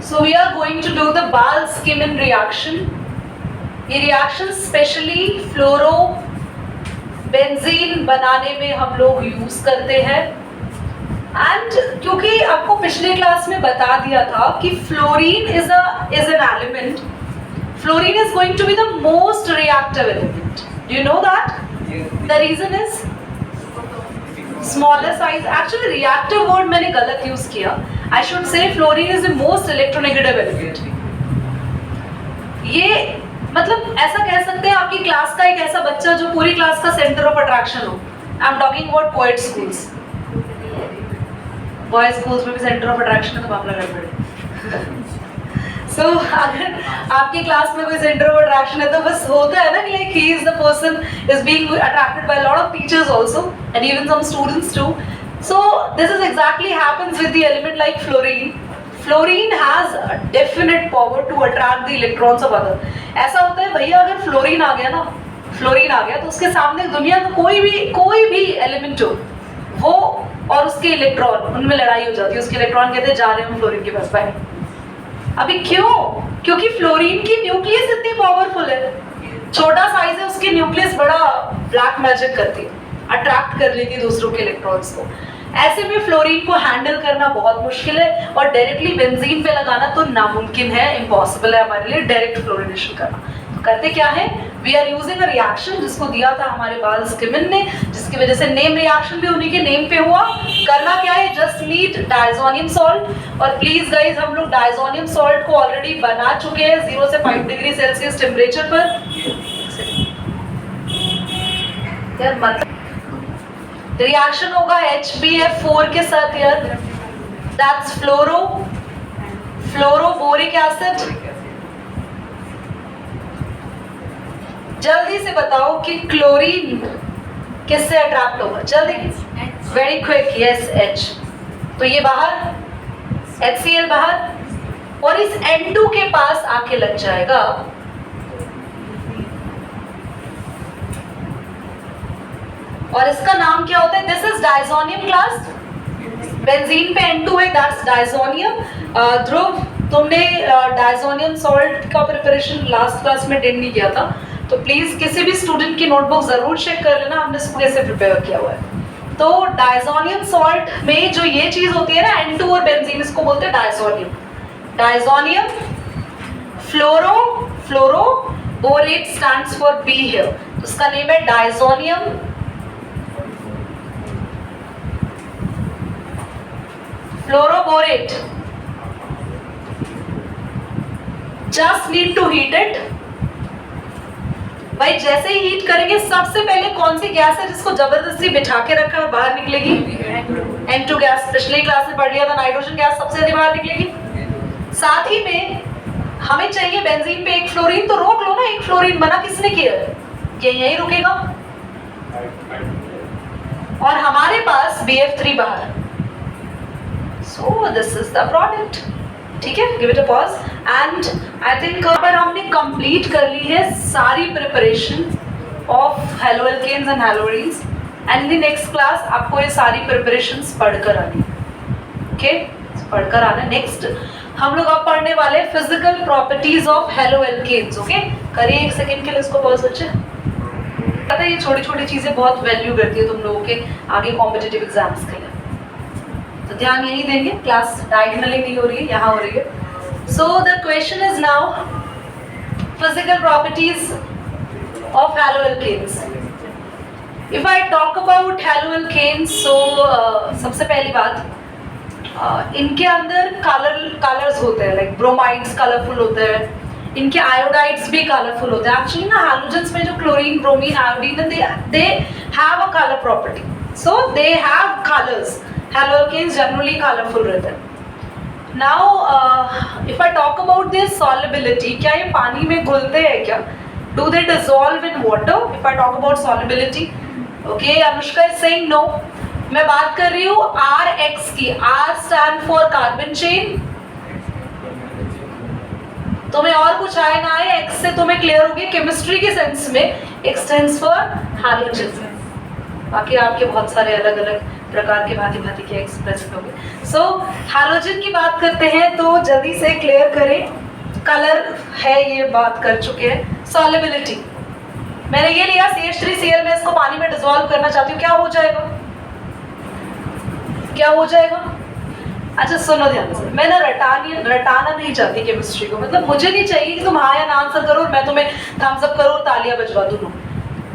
So we are going to do the Ball-Skimmin reaction. ये reaction specially fluorobenzene बनाने में हम लोग यूज करते हैं. एंड क्योंकि आपको पिछले क्लास में बता दिया था कि fluorine is an element. Fluorine is going to be the most reactive element. Do you know that? The reason is smaller size. Actually reactive word मैंने गलत यूज किया. I should say fluorine is the most electronegative element. ये मतलब ऐसा कह सकते हैं आपकी क्लास का एक ऐसा बच्चा जो पूरी क्लास का सेंटर ऑफ अट्रैक्शन हो. आई am talking about coed schools. Boys schools में भी सेंटर ऑफ अट्रैक्शन है तो मामला गड़बड़. सो अगर आपकी क्लास में कोई सेंटर ऑफ अट्रैक्शन है तो बस होता है ना कि like he is the person is being attracted by lot of teachers also and even some students too. So this is exactly happens with the element like fluorine. Fluorine has a definite power to attract the electrons of other. ऐसा होता है भैया अगर fluorine आ गया ना, fluorine आ गया तो उसके सामने दुनिया का कोई भी एलिमेंट हो वो और उसके इलेक्ट्रॉन उनमें लड़ाई हो जाती है. उसके इलेक्ट्रॉन कहते हैं जा रहे हैं फ्लोरीन के पास. बाय. अभी क्यों? क्योंकि फ्लोरीन की न्यूक्लियस इतनी पावरफुल है. छोटा साइज है उसकी न्यूक्लियस बड़ा ब्लैक मैजिक करती है, अट्रैक्ट कर लेती है दूसरों के इलेक्ट्रॉन्स को. ऐसे में फ्लोरीन को हैंडल करना बहुत मुश्किल है और डायरेक्टली बेंजीन पे लगाना तो नामुमकिन है, इम्पॉसिबल है हमारे लिए डायरेक्ट फ्लोरिनेशन करना. तो करते क्या है, we are using a reaction जिसको दिया था हमारे बाल-स्किमिन ने, जिसकी वजह से नेम रिएक्शन भी उन्हीं के नेम पे हुआ. करना क्या है, जस्ट नीड डायज़ोनियम सॉल्ट. और प्लीज गाइज हम लोग डायज़ोनियम सॉल्ट को ऑलरेडी बना चुके हैं 0 से 5 डिग्री सेल्सियस टेम्परेचर पर. यार मतलब रिएक्शन होगा HbF4 के साथ यार. That's fluoroboric acid. जल्दी से बताओ कि क्लोरीन किससे अट्रैक्ट होगा. जल्दी, वेरी क्विक. Yes, H. तो ये बाहर, HCl बाहर और इस N2 के पास आके लग जाएगा. और इसका नाम क्या होता है? This is diazonium class. Benzene पे N2 है, दैट्स डायज़ोनियम. ध्रुव, तुमने डायज़ोनियम सॉल्ट का प्रिपरेशन लास्ट क्लास में अटेंड नहीं किया था तो प्लीज किसी भी स्टूडेंट की नोटबुक जरूर चेक कर लेना हमने इसको कैसे प्रिपेयर किया हुआ है. तो डायज़ोनियम सॉल्ट में जो ये चीज होती है ना N2 और बेंजीन, इसको बोलते हैं diazonium. Diazonium fluoroborate stands for B here. उसका नेम है diazonium fluoroborate. Just need to heat it. भाई जैसे ही हीट करेंगे सबसे पहले कौन सी गैस है जिसको जबरदस्ती बिठा के रखा है बाहर निकलेगी? N2 gas. पिछली क्लास में पढ़ लिया था, नाइट्रोजन गैस सबसे ज्यादा बाहर निकलेगी. साथ ही में हमें चाहिए बेंजीन पे एक फ्लोरीन, तो रोक लो ना. एक फ्लोरीन बना किसने किया है? ये यही रुकेगा और हमारे पास BF3 बाहर. So this is the product. ठीक है, give it a pause and I think पर हमने complete कर ली है सारी preparation of haloalkanes and haloarenes and in the next class आपको ये सारी preparations पढ़कर आनी. Okay, पढ़कर आना. Next हम लोग अब पढ़ने वाले physical properties of haloalkanes. Okay, करिए एक सेकेंड के लिए इसको pause बच्चे. पता है ये छोटी छोटी चीजें बहुत वैल्यू करती है तुम लोगों के आगे कॉम्पिटिटिव एग्जाम्स के लिए. तो ध्यान यही देंगे. क्लास डायगोनली नहीं हो रही है, यहाँ हो रही है. So the question is now physical properties of haloalkanes. If I talk about haloalkanes, so सबसे पहली बात इनके अंदर कलर्स होते हैं. लाइक ब्रोमाइड्स कलरफुल होते हैं, इनके आयोडाइड्स भी कलरफुल होते हैं. एक्चुअली ना हैलोजेंस में जो chlorine, bromine, iodine they have a colour property. So they have colours. Haloalkanes generally colorful रहते हैं. Now, if I talk about their solubility, क्या ये पानी में घुलते हैं क्या? Do they dissolve in water? If I talk about solubility, okay, Anushka is saying no. मैं बात कर रही हूँ RX की. R stand for carbon chain. तुम्हें और कुछ आए ना आए, X से तुम्हें क्लियर होगी केमिस्ट्री के सेंस में. X stands for halogen. बाकी आपके बहुत सारे अलग अलग प्रकार के भांति भांति के एक्सप्रेस करोगे। सो हैलोजन की बात करते हैं तो जल्दी से क्लियर करें, कलर है ये बात कर चुके हैं। सॉल्युबिलिटी मैंने ये लिया CH3Cl में, इसको पानी में डिसॉल्व करना चाहती हूँ, क्या हो जाएगा, क्या हो जाएगा? अच्छा सुनो ध्यान से, मैं ना रटाना नहीं चाहती केमिस्ट्री को, मतलब मुझे नहीं चाहिए कि तुम हाँ या ना आंसर करो और मैं तुम्हें थम्स अप करो और तालियां बजवा दूं।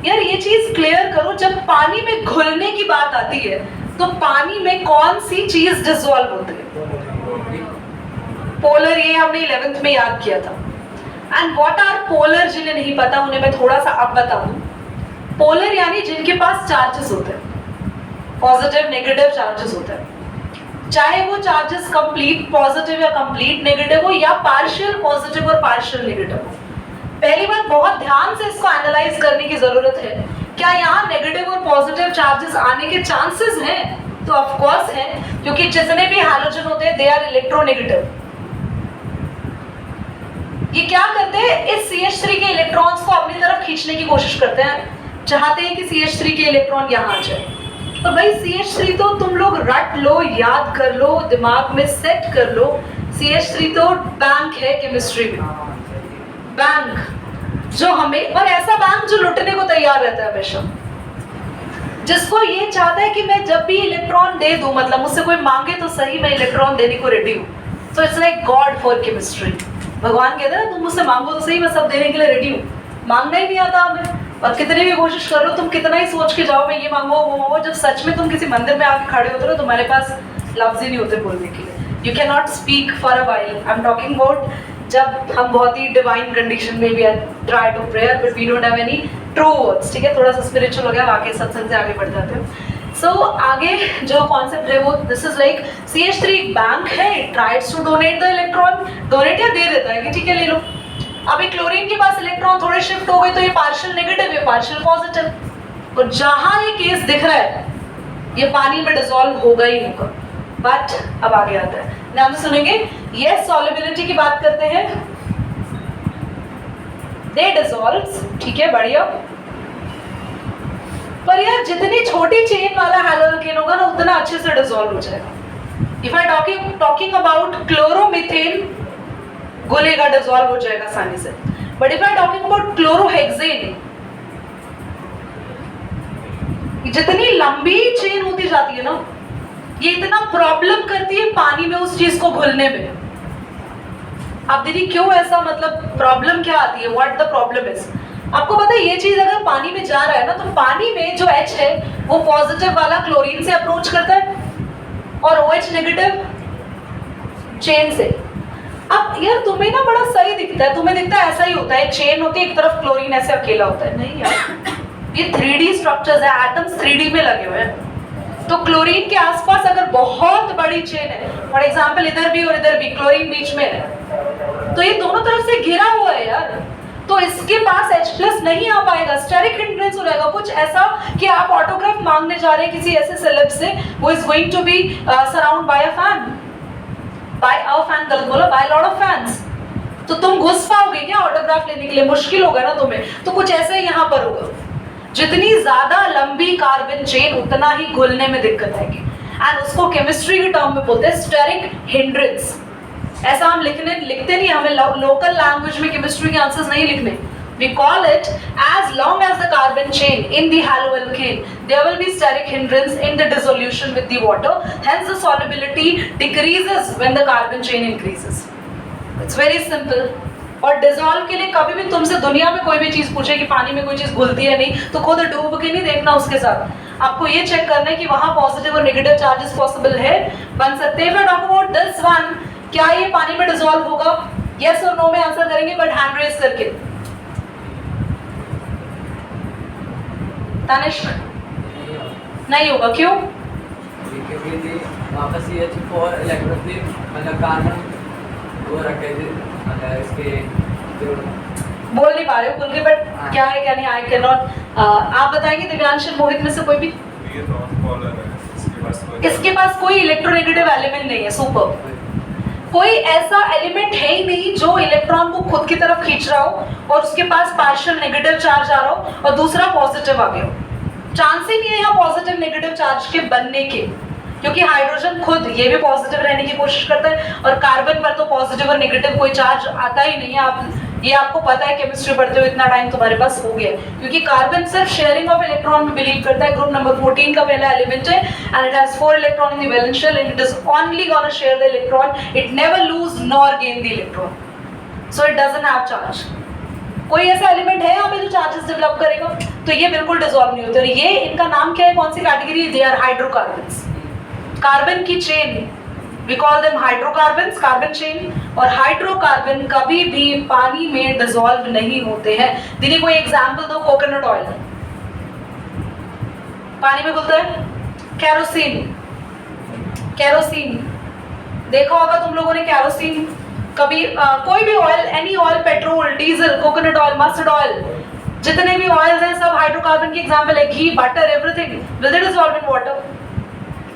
यार ये चीज क्लियर करो, जब पानी में घुलने की बात आती है तो पानी में कौन सी चीज डिसॉल्व होती है? पोलर, ये हमने 11th में याद किया था। एंड व्हाट आर पोलर, जिन्हें नहीं पता उन्हें मैं थोड़ा सा अब बता दूं। पोलर यानी जिनके पास चार्जेस होते हैं, पॉजिटिव नेगेटिव चार्जेस होते हैं, चाहे वो चार्जेस कंप्लीट पॉजिटिव या कंप्लीट नेगेटिव हो या पार्शियल पॉजिटिव और पार्शियल नेगेटिव हो। पहली बात, बहुत ध्यान से इसको एनालाइज करने की जरूरत है, क्या यहाँ नेगेटिव और पॉजिटिव चार्जेस आने के चांसेस हैं? तो ऑफ कोर्स हैं, क्योंकि जितने भी हैलोजन होते हैं दे आर इलेक्ट्रोनेगेटिव। ये क्या करते हैं, इस CH3 के इलेक्ट्रॉन्स को अपनी तरफ खींचने की कोशिश करते हैं, चाहते हैं कि CH3 के इलेक्ट्रॉन यहाँ आ जाए। तो भाई CH3 तो तुम लोग रट लो, याद कर लो, दिमाग में सेट कर लो, CH3 तो बैंक है केमिस्ट्री में, बैंक जो हमें, और ऐसा बैंक जो लुटने को तैयार रहता है हमेशा, जिसको ये चाहता है कि मैं जब भी इलेक्ट्रॉन दे दूं, मतलब मुझसे कोई मांगे तो सही, मैं इलेक्ट्रॉन देने को रेडी हूँ। So it's like God for chemistry. भगवान कहते हैं ना, तुम मुझसे मांगो तो सही, मैं सब देने के लिए रेडी हूँ। मांगना ही नहीं आता हमें, और कितनी भी कोशिश कर लो, तुम कितना ही सोच के जाओ मैं ये मांगो वो मांगो, जब सच में तुम किसी मंदिर में आके खड़े होते हो तुम्हारे पास लफ्ज ही नहीं होते बोलने के लिए। You can not speak for a while. I am talking about जब हम बहुत ही डिवाइन कंडीशन में भी try to prayer but we don't have any true words. ठीक है, थोड़ा सा स्पिरिचुअल हो गया, वाकई सत्संग से आगे बढ़ जाते हो। सो आगे जो कॉन्सेप्ट है वो दिस इज लाइक CH3 एक बैंक है, it tries to donate the electron, donate या दे देता है कि ठीक है ले लो। अभी क्लोरीन के पास इलेक्ट्रॉन थोड़े शिफ्ट हो गए तो ये पार्शियल नेगेटिव, ये पार्शियल पॉजिटिव, और जहां ये केस दिख रहा है ये पानी में डिसॉल्व होगा ही होगा। बट अब आगे आता है, नाम से सुनेंगे। यस, सॉल्युबिलिटी की बात करते हैं, दे डिसॉल्व्स, ठीक है बढ़िया। पर यार जितनी छोटी चेन वाला हैलोजन होगा ना उतना अच्छे से डिसॉल्व हो जाएगा। If I talking about chloromethane, घुलेगा, डिसॉल्व हो जाएगा आसानी से। But if I talking about chlorohexane, जितनी लंबी चेन होती जाती है ना, ये इतना प्रॉब्लम करती है पानी में उस चीज को घुलने में। अब दीदी क्यों ऐसा, मतलब प्रॉब्लम क्या आती है, व्हाट द प्रॉब्लम इज? आपको पता है ये चीज अगर पानी में जा रहा है ना तो पानी में जो H है वो पॉजिटिव वाला क्लोरीन से अप्रोच करता है और OH नेगेटिव चेन से। अब यार तुम्हें ना बड़ा सही दिखता है, तुम्हें दिखता है ऐसा ही होता है, चेन होती है, एक तरफ क्लोरीन ऐसे अकेला होता है। नहीं यार, ये 3D स्ट्रक्चर्स है, एटम्स 3D में लगे हुए हैं। तो क्लोरीन के आसपास अगर बहुत बड़ी चेन है, फॉर एग्जांपल इधर भी और इधर भी, क्लोरीन बीच में है, तो ये दोनों तरफ से घिरा हुआ है यार, तो इसके पास H+ नहीं आ पाएगा, स्टेरिक हिंड्रेंस हो जाएगा। कुछ ऐसा कि आप ऑटोग्राफ मांगने जा रहे हैं किसी ऐसे सेलेब से, वो is going to be surround by a fan, by a fan गलत बोला, बाय लॉट ऑफ फैंस, तो तुम घुस पाओगे क्या ऑटोग्राफ लेने के लिए? मुश्किल होगा ना तुम्हें। तो कुछ ऐसे यहाँ पर होगा, जितनी ज्यादा लंबी कार्बन चेन उतना ही घुलने में दिक्कत आएगी, एंड उसको केमिस्ट्री के टर्म में बोलते हैं स्टेरिक हिंड्रेंस। ऐसा हम लिखते नहीं, हमें लोकल लैंग्वेज में केमिस्ट्री के आंसर्स नहीं लिखने। We call it as long as the carbon chain in the haloalkane, there will be steric hindrance in the dissolution with the water. Hence the solubility decreases when the carbon chain increases. It's very simple. और dissolve के लिए कभी भी तुमसे दुनिया में कोई भी चीज पूछे कि पानी में कोई चीज घुलती है नहीं, तो खुद डूब के नहीं देखना उसके साथ। आपको ये चेक करना है कि वहां पॉजिटिव और नेगेटिव चार्जेस पॉसिबल है, बन सकते हैं। टॉक अबाउट दिस वन, क्या ये पानी में डिसॉल्व होगा? यस और नो में आंसर करेंगे, बट हैंड रेज करके। तनिष्क नहीं होगा, क्यों? वापस CH4 इलेक्ट्रॉन थे, मतलब कार्बन वो रखे थे, मतलब इसके जो बोल नहीं पा रहे हो खुल के, बट क्या है क्या नहीं, आई कैन नॉट। आप बताएंगे दिव्यांश मोहित में से कोई भी? इसके पास कोई इलेक्ट्रोनेगेटिव एलिमेंट नहीं है। सुपर, कोई ऐसा एलिमेंट है ही नहीं जो इलेक्ट्रॉन को खुद की तरफ खींच रहा हो और उसके पास पार्शियल नेगेटिव चार्ज आ रहा हो और दूसरा पॉजिटिव आ गया हो। चांस ही नहीं है यहाँ पॉजिटिव नेगेटिव चार्ज के बनने के, क्योंकि हाइड्रोजन खुद ये भी पॉजिटिव रहने की कोशिश करता है और कार्बन पर तो पॉजिटिव और नेगेटिव कोई चार्ज आता ही नहीं है। आप ये आपको पता है, केमिस्ट्री पढ़ते हो इतना टाइम तुम्हारे पास हो गया, क्योंकि कार्बन सिर्फ शेयरिंग ऑफ इलेक्ट्रॉन में बिलीव करता है। ग्रुप नंबर 14 का पहला एलिमेंट है and it has 4 electron in the valence shell and it is only gonna share the electron, it never lose nor gain the electron, so it doesn't have charge. कोई ऐसा element है यहाँ पे जो charges develop करेगा? तो ये बिल्कुल डिसॉल्व नहीं होते। और ये इनका नाम क्या है, कौन सी category? They are hydrocarbons, carbon की chain, we call them hydrocarbons, carbon chain. और हाइड्रोकार्बन कभी भी पानी में डिसॉल्व नहीं होते हैं। दीदी कोई एग्जांपल दो, कोकोनट ऑयल पानी में घुलता है, केरोसिन, केरोसिन देखा होगा तुम लोगों ने केरोसिन कभी, कोई भी oil, any oil, petrol, diesel, coconut oil, mustard oil, जितने भी ऑयल्स हैं सब हाइड्रोकार्बन की एग्जांपल है। घी, butter, everything will it dissolve in water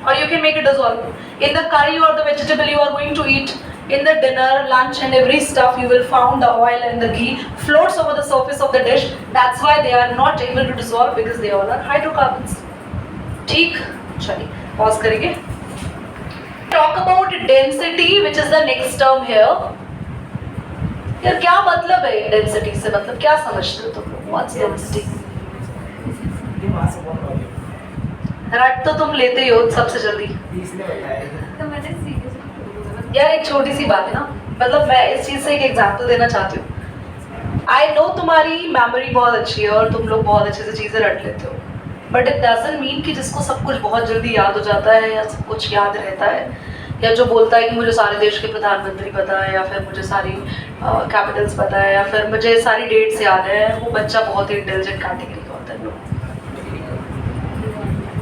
or you can make it dissolve in the curry or the vegetable you are going to eat, in the dinner, lunch and every stuff you will found the oil and the ghee floats over the surface of the dish. That's why they are not able to dissolve because they all are hydrocarbons. ठीक, चलिए pause करेंगे। Talk about density which is the next term here. यार क्या मतलब है density से, मतलब क्या समझते हो तुम लोग? What's density? रट तो तुम लेते ही हो सबसे जल्दी। यार एक छोटी सी बात है ना, मतलब मैं इस चीज से एक एग्जांपल देना चाहती हूँ। आई नो तुम्हारी मेमोरी बहुत अच्छी है और तुम लोग बहुत अच्छे से चीजें रट लेते हो, बट इट डजंट मीन कि जिसको सब कुछ बहुत जल्दी याद हो जाता है या सब कुछ याद रहता है, या जो बोलता है कि मुझे सारे देश के प्रधानमंत्री पता है, या फिर मुझे सारी कैपिटल्स पता है, या फिर मुझे सारी डेट्स याद है, वो बच्चा बहुत ही इंटेलिजेंट कैटेगरी का होता है।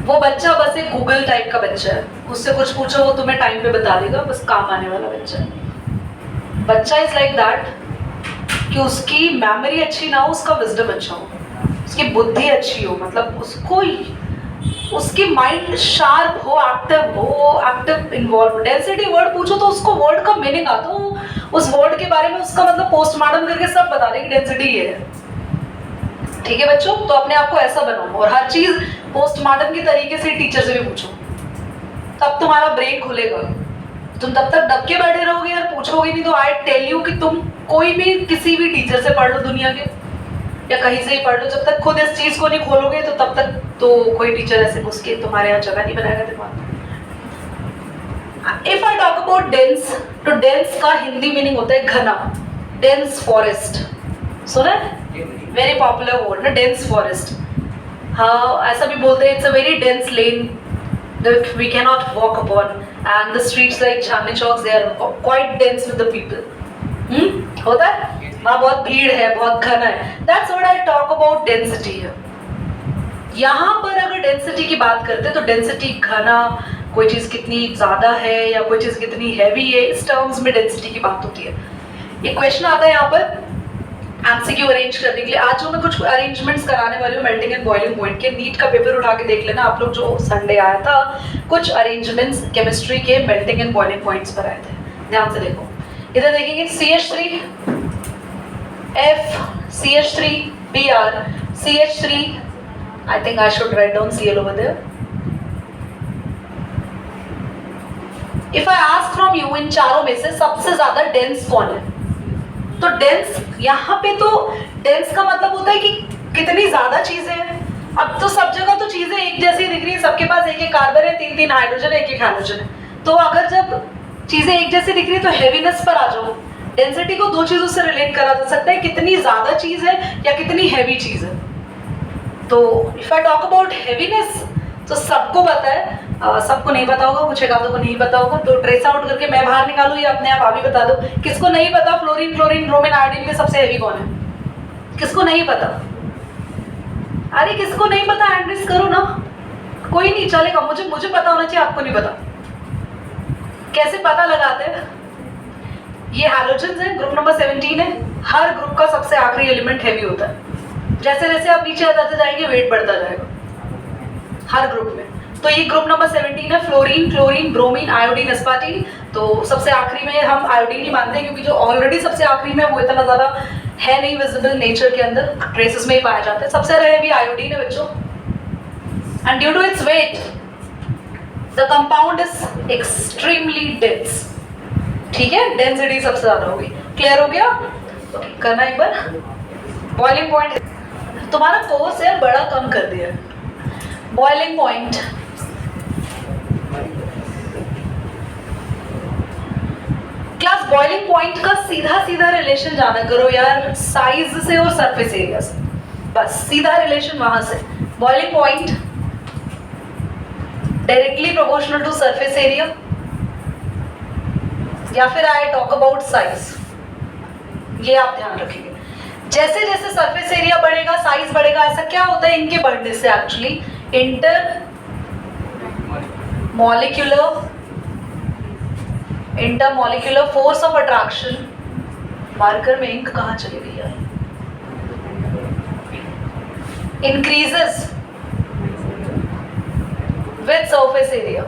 वो बच्चा बस एक गूगल टाइप का बच्चा है, उससे कुछ पूछो वो तुम्हें टाइम पे बता देगा, बस काम आने वाला बच्चा है। बच्चा इज लाइक दैट कि उसकी मेमोरी अच्छी ना हो, उसका विजडम अच्छा हो, उसकी बुद्धि अच्छी हो, मतलब उसको उसकी माइंड शार्प हो, एक्टिव इन्वॉल्व। डेंसिटी वर्ड पूछो तो उसको वर्ड का मीनिंग आता हो, उस वर्ड के बारे में उसका मतलब पोस्टमार्टम करके सब बता देगी डेंसिटी ये है। ठीक है बच्चों, तो अपने आप को ऐसा बनाओ और हर चीज पोस्टमार्टम के तरीके से टीचर से भी पूछो, तब तुम्हारा ब्रेन खुलेगा। तुम तब तक दब के बैठे रहोगे यार, पूछोगे नहीं, तो आई टेल यू कि तुम कोई भी किसी भी टीचर से पढ़ लो दुनिया के, या कहीं से ही पढ़ लो, जब तक खुद इस चीज को नहीं खोलोगे तो तब तक तो कोई टीचर ऐसे घुस के तुम्हारे यहाँ जगह नहीं बनाएगा दिमाग में। If I talk about dense, तो डेंस का हिंदी मीनिंग होता है घना, डेंस फॉरेस्ट, सुना है? वेरी पॉपुलर वर्ड ना, डेंस फॉरेस्ट। हाँ, ऐसा भी बोलते हैं, it's a very dense lane that we cannot walk upon, and the streets like Chandni Chowk, they are quite dense with the people. होता है वहाँ बहुत भीड़ है, बहुत घना है। That's what I talk about density है। यहाँ पर अगर डेंसिटी की बात करते हैं तो डेंसिटी घना, कोई चीज कितनी ज्यादा है या कोई चीज कितनी हैवी है, इस टर्म्स में डेंसिटी की बात होती है। एक क्वेश्चन आता है यहाँ पर एमसीक्यू अरेंज करने के लिए। आज जो मैं कुछ अरेंजमेंट्स कराने वाली हूँ मेल्टिंग एंड बॉइलिंग पॉइंट के, नीट का पेपर उठा के देख लेना आप लोग, जो संडे आया था कुछ अरेंजमेंट्स केमिस्ट्री के मेल्टिंग एंड बॉइलिंग पॉइंट्स पर आए थे, ध्यान से देखो। इधर देखेंगे CH3 F, CH3 Br, CH3, I think I should write down Cl over there. If I ask from you, इन चारों में से सबसे ज्यादा डेंस कौन है? तो डेंस, यहाँ पे तो डेंस का मतलब होता है कि कितनी ज्यादा चीजें हैं। अब तो सब जगह तो चीजें एक जैसी दिख रही है, सबके पास एक एक कार्बन है, 3 3 हाइड्रोजन है, 1 1 हाइड्रोजन है। तो अगर जब चीजें एक जैसी दिख रही है तो हैवीनेस पर आ जाओ। डेंसिटी को दो चीजों से रिलेट करा जा सकता है, कितनी ज्यादा चीज है या कितनी हैवी चीज है। तो if I talk about heaviness, तो सबको पता है, सबको नहीं पता होगा, कुछ एक आधों को नहीं पता होगा, तो ट्रेस आउट करके मैं बाहर निकालूं या अपने आप ही बता दो। किसको नहीं पता फ्लोरीन, क्लोरीन, ब्रोमीन, आयोडीन में सबसे हैवी कौन है? किसको नहीं पता? अरे किसको नहीं पता, हैंड रेज करो ना। कोई नहीं चलेगा, मुझे पता होना चाहिए, आपको नहीं पता। कैसे पता लगाते हैं? ये हैलोजेंस है, ग्रुप नंबर 17 है। हर ग्रुप का सबसे आखिरी एलिमेंट हैवी होता है। जैसे जैसे आप नीचे आते जाएंगे वेट बढ़ता जाएगा हर ग्रुप में। तो ये ग्रुप नंबर 17 है, फ्लोरीन, क्लोरीन, ब्रोमीन, आयोडीन, एस्पार्टीन। तो सबसे आखिरी में हम आयोडीन ही मानते हैं, क्योंकि जो ऑलरेडी सबसे आखिरी में वो इतना ज्यादा है नहीं विजिबल नेचर के अंदर, ट्रेसेस में ही पाया जाता है। सबसे रहे भी आयोडीन है बच्चों। and due to its weight the compound is extremely dense. ठीक है, डेंसिटी सबसे ज्यादा होगी. क्लियर हो गया? करना एक बार. बॉइलिंग पॉइंट तुम्हारा कोर्स है बड़ा कम कर दिया. Boiling point class, boiling point का सीधा सीधा रिलेशन जाना करो यार साइज से और सरफेस एरिया से. बस सीधा रिलेशन वहां से. Boiling point directly proportional to surface area, या फिर आई टॉक अबाउट साइज. ये आप ध्यान रखेंगे. जैसे जैसे सरफेस एरिया बढ़ेगा साइज बढ़ेगा. ऐसा क्या होता है इनके बढ़ने से? Actually inter molecular force of attraction. Marker में इंक कहाँ चली गई यार? Increases with surface area.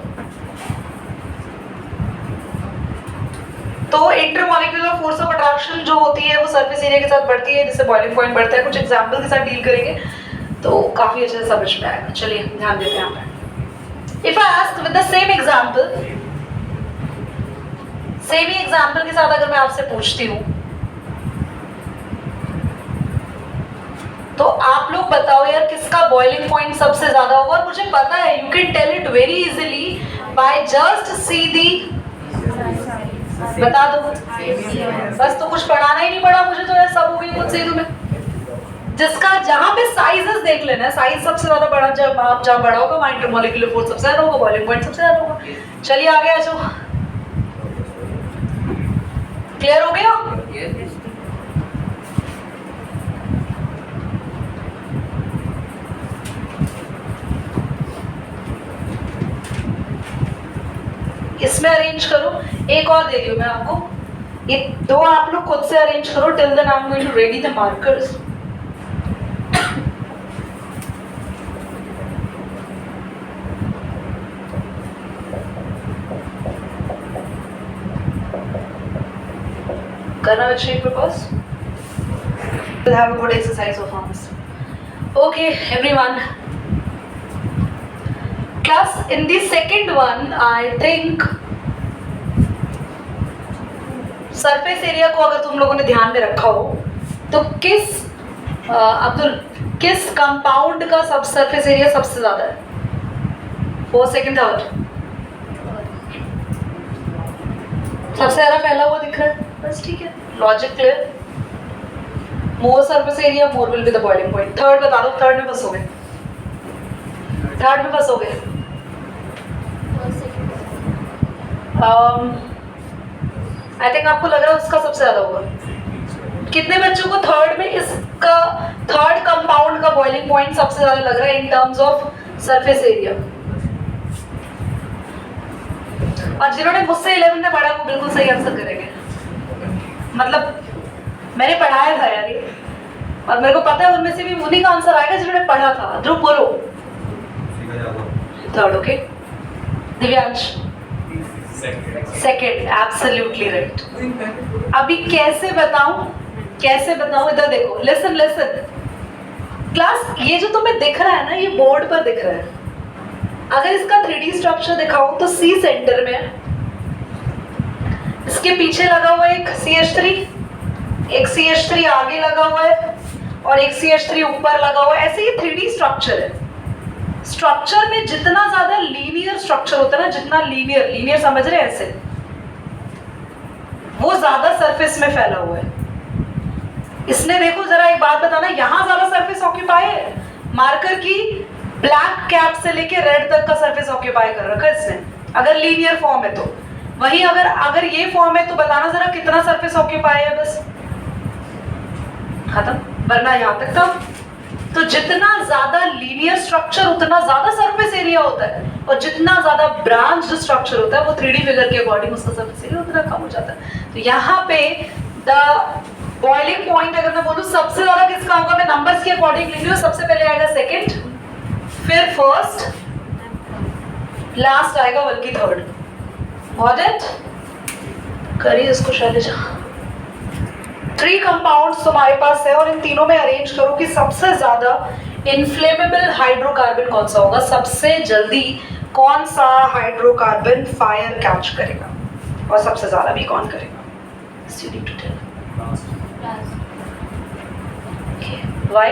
तो इंटरमॉलिक्यूलर फोर्स ऑफ अट्रैक्शन जो होती है वो सरफेस एरिया के साथ बढ़ती है, जिससे बॉइलिंग पॉइंट बढ़ता है. कुछ एग्जांपल के साथ डील करेंगे तो काफी अच्छे से समझ में आएगा. चलिए ध्यान देते हैं यहाँ पे. If I ask with the same example, same he example के साथ अगर मैं आपसे पूछती हूँ तो आप लोग बताओ यार किसका बॉइलिंग पॉइंट सबसे ज्यादा होगा? और मुझे पता है you can tell it very easily by just see the. बता दो बस. तो कुछ पढ़ाना ही नहीं पड़ा मुझे तो यार, सब हो गई मुझसे ही तुम्हें. जिसका जहां पे साइजेस देख लेना, साइज सबसे ज्यादा बड़ा जब आप जहां बड़ा होगा वहां इंटरमॉलिक्यूलर फोर्स सबसे ज्यादा होगा, बॉइलिंग पॉइंट सबसे ज्यादा होगा. चलिए आगे आ जाओ. क्लियर हो गया? इसमें अरेंज करो. एक और दे रही हूं मैं आपको. ये दो आप लोग खुद से अरेंज करो. Till then I am going to ready the markers. करना अच्छा ही purpose. We'll have a good exercise of arms. Okay, everyone. Class, in the second one, I think surface area को अगर तुम लोगों ने ध्यान में रखा हो तो अब्दुल किस कंपाउंड का सब सरफेस एरिया सबसे ज्यादा है? First second third. सबसे ज्यादा फैला हुआ दिख रहा है. बस ठीक है, logic clear. More surface area more will be the boiling point. Third बता दो. थर्ड में फंसोगे. थर्ड में फंसोगे. आई थिंक आपको लग रहा है उसका सबसे ज्यादा होगा. कितने बच्चों को थर्ड में इसका थर्ड कंपाउंड का बॉइलिंग पॉइंट सबसे ज्यादा लग रहा है in terms of surface area? और जिन्होंने मुझसे 11th में पढ़ा वो बिल्कुल सही आंसर करेंगे. मतलब मैंने पढ़ाया था यार ये, और मेरे को पता है उनमें से भी उन्हीं का आंसर आएगा जिन्होंने पढ़ा था. ध्रुव बोलो. Third. Okay. Divyansh second. Absolutely right. अभी कैसे बताऊं? इधर देखो. लिसन क्लास, ये जो तुम्हें दिख रहा है ना, ये बोर्ड पर दिख रहा है. अगर इसका 3D स्ट्रक्चर दिखाऊं तो C सेंटर में है. इसके पीछे लगा हुआ है एक CH3, एक CH3 आगे लगा हुआ है और एक CH3 ऊपर लगा हुआ है. ऐसे ही 3D स्ट्रक्चर है. स्ट्रक्चर में जितना ज्यादा लीनियर स्ट्रक्चर होता है ना, जितना लीनियर समझ रहे हैं ऐसे, वो ज्यादा सरफेस में फैला हुआ है. इसने देखो जरा एक बात बताना, यहां ज्यादा सरफेस ऑक्यूपाई है. मार्कर की ब्लैक कैप से लेके रेड तक का सरफेस ऑक्यूपाई कर रखा है इसने, अगर लीनियर फॉर्म है तो. वहीं अगर ये फॉर्म है तो बताना जरा कितना सरफेस ऑक्यूपाई है. बस खत्म. वरना यहां तक था. तो जितना ज्यादा लीनियर स्ट्रक्चर उतना ज्यादा सरफेस एरिया होता है, और जितना ज्यादा ब्रांच्ड स्ट्रक्चर होता है वो 3D फिगर के अकॉर्डिंग उसका सरफेस एरिया उतना कम हो जाता है. तो यहाँ पे द बॉइलिंग पॉइंट अगर मैं बोलूं सबसे ज्यादा किसका होगा, मैं नंबर्स के अकॉर्डिंग लिख रही हूं. सबसे पहले आएगा सेकंड, फिर फर्स्ट, लास्ट आएगा बल्कि थर्ड. Got it? करिए इसको शैलेजा. 3 कंपाउंड्स तुम्हारे पास है और इन तीनों में अरेंज करो कि सबसे ज्यादा इन्फ्लेमेबल हाइड्रोकार्बन कौन सा होगा? सबसे जल्दी कौन सा हाइड्रोकार्बन फायर कैच करेगा और सबसे ज्यादा भी कौन करेगा? You need to tell. Okay. Why?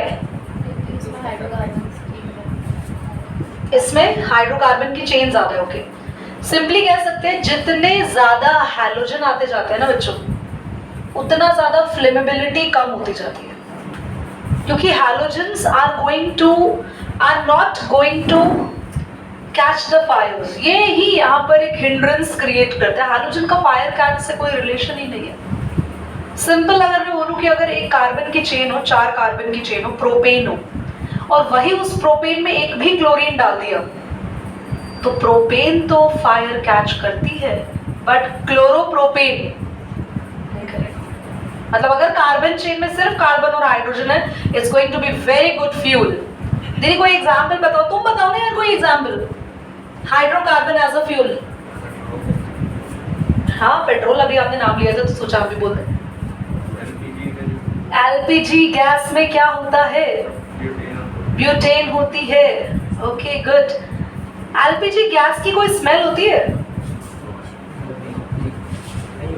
इसमें हाइड्रोकार्बन की चेन ज्यादा है. ओके, सिंपली कह सकते हैं जितने ज्यादा हैलोजन आते जाते हैं ना बच्चों, उतना ज्यादा फ्लेमेबिलिटी कम होती जाती है, क्योंकि halogens are not going to catch the fires. ये ही यहाँ पर एक हिंड्रेंस क्रिएट करता है. हैलोजन का फायर कैच से कोई रिलेशन ही नहीं है. सिंपल अगर मैं बोलूँ कि अगर एक कार्बन की चेन हो, 4 कार्बन की चेन हो, प्रोपेन हो, और वही उस प्रोपेन में एक भी क्लोरीन डाल दिया, तो प्रोपेन तो फायर कैच करती है, बट क्लोरोप्रोपेन नहीं करेगा. मतलब अगर कार्बन चेन में सिर्फ कार्बन और हाइड्रोजन है, it's going to be very good fuel. दीदी कोई एग्जाम्पल बताओ, तुम बताओ ना यार कोई example. Hydrocarbon as a fuel. हाँ, पेट्रोल अभी आपने नाम लिया था तो सोचा आप भी बोल दें. एलपीजी गैस में क्या होता है? ब्यूटेन होती है. Okay good. एलपीजी गैस की कोई स्मेल होती है?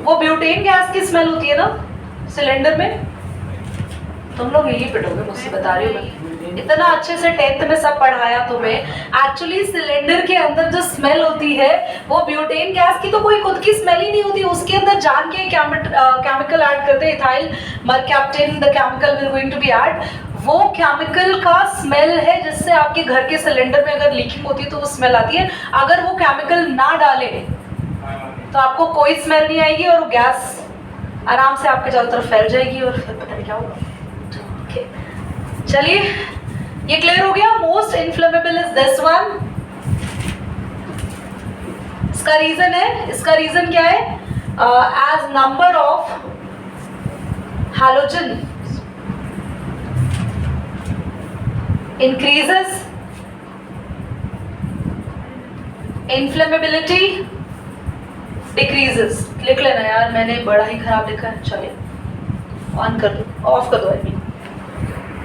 वो ब्यूटेन गैस की स्मेल होती है ना सिलेंडर में. तुम लोग यही पिटोगे मुझसे, बता रही हूँ मैं. इतना अच्छे से 10th में सब पढ़ाया तुम्हें. एक्चुअली सिलेंडर के अंदर जो स्मेल होती है वो ब्यूटेन गैस की तो कोई खुद की स्मेल ही नहीं होती. उसके अंदर जान के केमिकल ऐड करते हैं, ethyl mercaptan, the chemical will going to be add. वो केमिकल का स्मेल है जिससे आपके घर के सिलेंडर में अगर लीकिंग होती है तो वो स्मेल आती है. अगर वो केमिकल ना डाले तो आपको कोई स्मेल नहीं आएगी और गैस आराम से आपके चारों तरफ फैल जाएगी और फिर पता नहीं क्या होगा. चलिए, ये क्लियर हो गया. Most inflammable is this one. इसका रीजन है, इसका रीजन क्या है? As number of halogen increases, inflammability decreases. लिख लेना यार, मैंने बड़ा ही खराब लिखा है. चलिए ऑन कर दो, ऑफ कर दो.